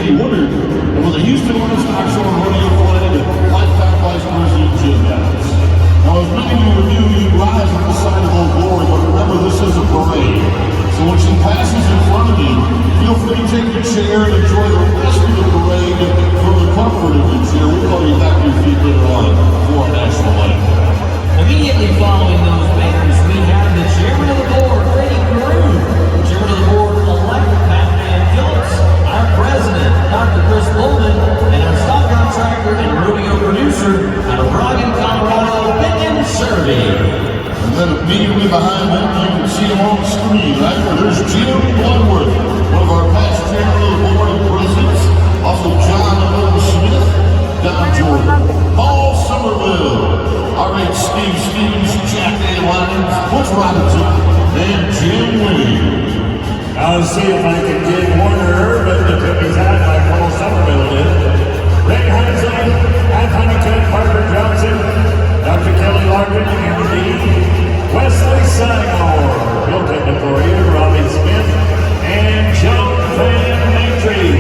Randy Woodard, and with the Houston Livestock Show and Rodeo flag, lifetime Vice President Jim Dallas. Now, as many of you are new, you rise at the sight of Old Glory, but remember, this is a parade. So when she passes in front of you, feel free to take your chair and enjoy the rest of the parade from the comfort of your chair. We'll call you back to your feet later on for our national anthem. Immediately following those banners, we have the chairman of the board, Randy Carew, chairman of the board-elect, Pat Van Phillips, our president, Dr. Chris Bowman, and our stock contractor and rodeo producer out of Roggen, Colorado, Ben Serby. And then immediately behind them, you can see them on the screen, right? There's Jim Bloodworth, one of our past chairman of the board and presidents. Also John O. Smith, Don Jordan, Paul Somerville, R.H. Steve Stevens, Jack A. Lyons, Butch Robinson, and Jim Wayne. I'll see if I can get Warner Urban to tip his hat like Paul Somerville did. Ray Hansley, Pat Huntington, Parker Johnson, Dr. Kelly Larkin, MD, Wesley Seymour, Bill Clinton for you, Robbie Smith, and Joe Van Maitre.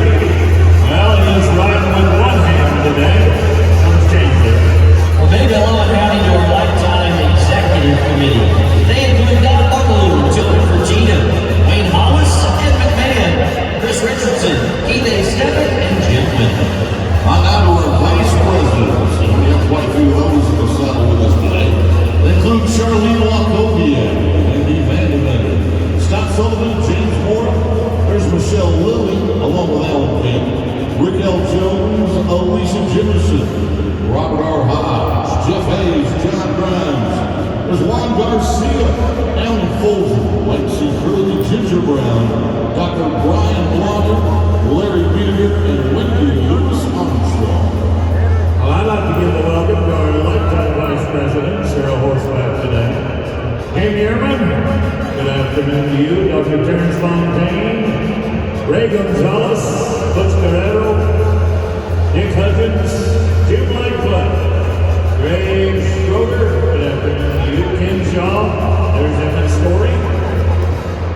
Well, he is riding with one hand today. Let's change it. Well, big hello and howdy to our lifetime executive committee. They include Don Buckaloo, Joey Regina, Wayne Hollis, Ed McMahon, Chris Richardson, Keith A. Stevitt, and Jim Minton. On now to our vice presidents, and we have quite a few of those in the saddle with us today. They include Charlene Wachovia, Andy Vandermeer, Scott Sullivan, James Moore, there's Michelle Lilly, along with Alan Payne, Rick L. Jones, Alicia Jimerson, Robert R. Hodge, Jeff Hayes, John Grimes, there's Juan Garcia, Alan Folger, Lexi Curley, Ginger Brown, Dr. Brian Blonder, Larry Beater, and Wendy Lewis Armstrong. Well, I'd like to give a welcome to our lifetime vice president, Sarah Horseback, today. Kim Yearman, good afternoon to you. Dr. Terrence Fontaine, Ray Gonzalez, Butch Guerrero, Dick Hudgens, Jim Lightfoot, Ray Schroeder, good afternoon to you. Ken Shaw, there's Emmett Story.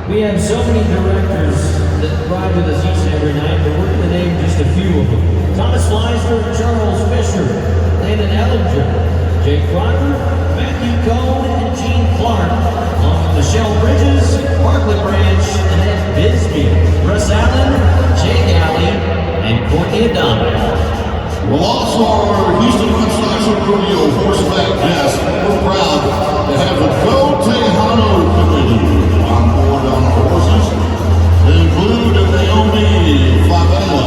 We have so many directors that ride with us each and every night, but we're going to name just a few of them. Thomas Fleisner, Charles Fisher, Landon Ellinger, Jake Crocker, Matthew Cohn, and Gene Clark, along with Michelle Bridges, Barkley Branch, Annette Bisbee, Russ Allen, Jake Alley, and Courtney Adame. Well, also our Houston Livestock Show Rodeo horseback guest, we're proud to have the Go Tejano Committee on board on our horses. They include Naomi Favela,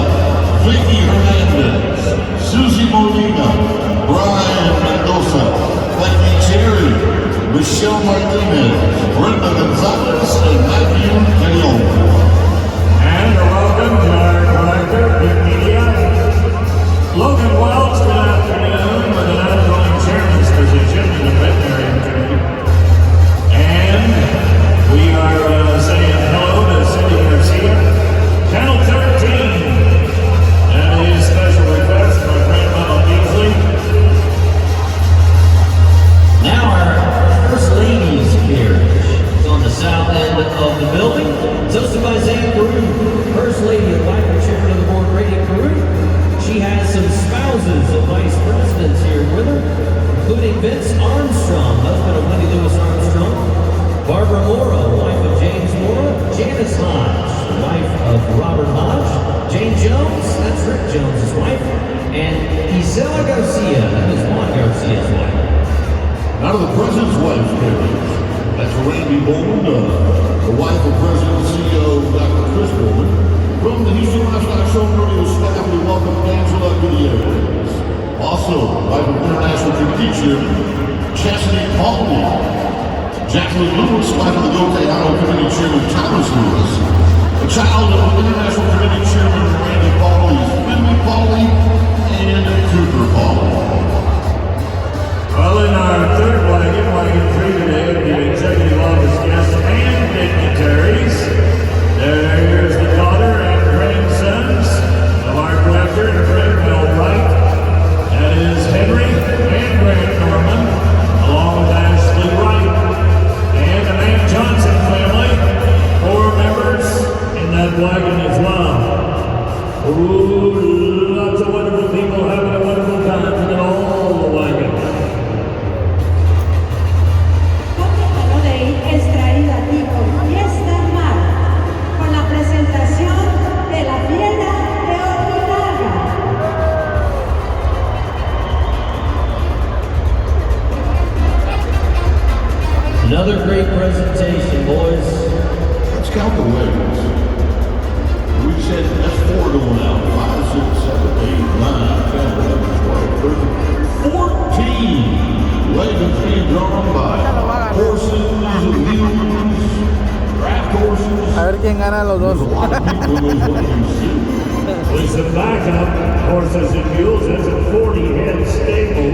Vicky Hernandez, Susie Molina, Brian Mendoza, Becky Cherry, Michelle Martinez, Brenda Gonzalez, and Matthew Cayon. And a welcome to our director, Big Media, Logan Welch, good afternoon, with an outgoing chairman's position in the veterinary committee. And we are saying hello to Cindy Garcia, Channel 13. That is special request from my friend Mama Beasley. Now our First Lady's carriage is on the south end of the building. It's hosted by Zane Carew, First Lady of Life and Chairman of the Board, Randy Carew. She has some spouses of vice presidents here with her, including Vince Armstrong, husband of Wendy Lewis Armstrong, Barbara Mora, wife of James Mora, Janice Hodge, wife of Robert Hodge, Jane Jones, that's Rick Jones' wife, and Isela Garcia, that is Juan Garcia's wife. Now to the president's wife's carriage. That's Randy Bowman, the wife of President and CEO Dr. Chris Bowman. From the Houston Livestock Show Rodeo staff, we welcome Angela Gutierrez. Also, wife of International Committee Chairman Chastity Pauley. Jacqueline Lewis, wife of the Go Tejano Committee Chairman Thomas Lewis. A child of the International Committee Chairman Randy Pauley, Wendy Pauley, and Cooper Pauley. Well, in our third wagon, wagon 3 today, the executive office guests and dignitaries. There's the daughter and grandsons of our director and friend Mel Wright. That is Henry and Grant Norman, along with Ashley Wright. And the Van Johnson family, 4 members in that wagon as well. Ooh. ganan los dos. A lot of people knows what you see. With some backup horses and mules, that's a 40-head stable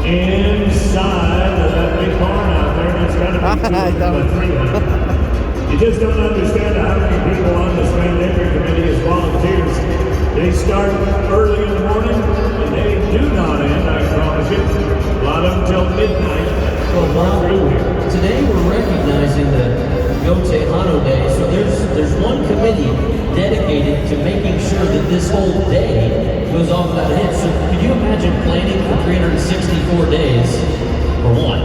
inside of that big barn out there, and it's got to be 200 by 300. You just don't understand how many people on the Spring Entry Committee as volunteers. They start early in the morning, and they do not end, I promise you. A lot of them till midnight. Well, Bob, through here. today we're recognizing the Yo Tejano Day, so there's one committee dedicated to making sure that this whole day goes off without a hitch. So could you imagine planning for 364 days for one?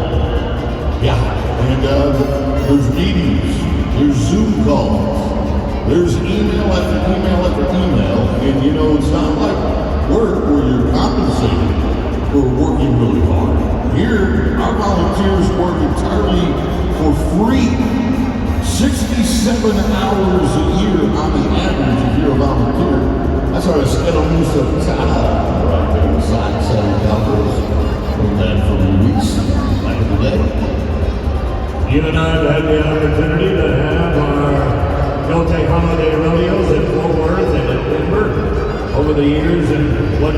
Yeah, and there's meetings, there's Zoom calls, there's email after email after email, and you know, it's not like work where you're compensated for working really hard. Here, our volunteers work entirely for free. 67 hours a year on the average if you're a volunteer. That's our Escalamusa Tata right there, the side selling cowboys from that for weeks back in the day. You and I have had the opportunity to have our Yo Tejano Day rodeos at Fort Worth and at Denver over the years, and what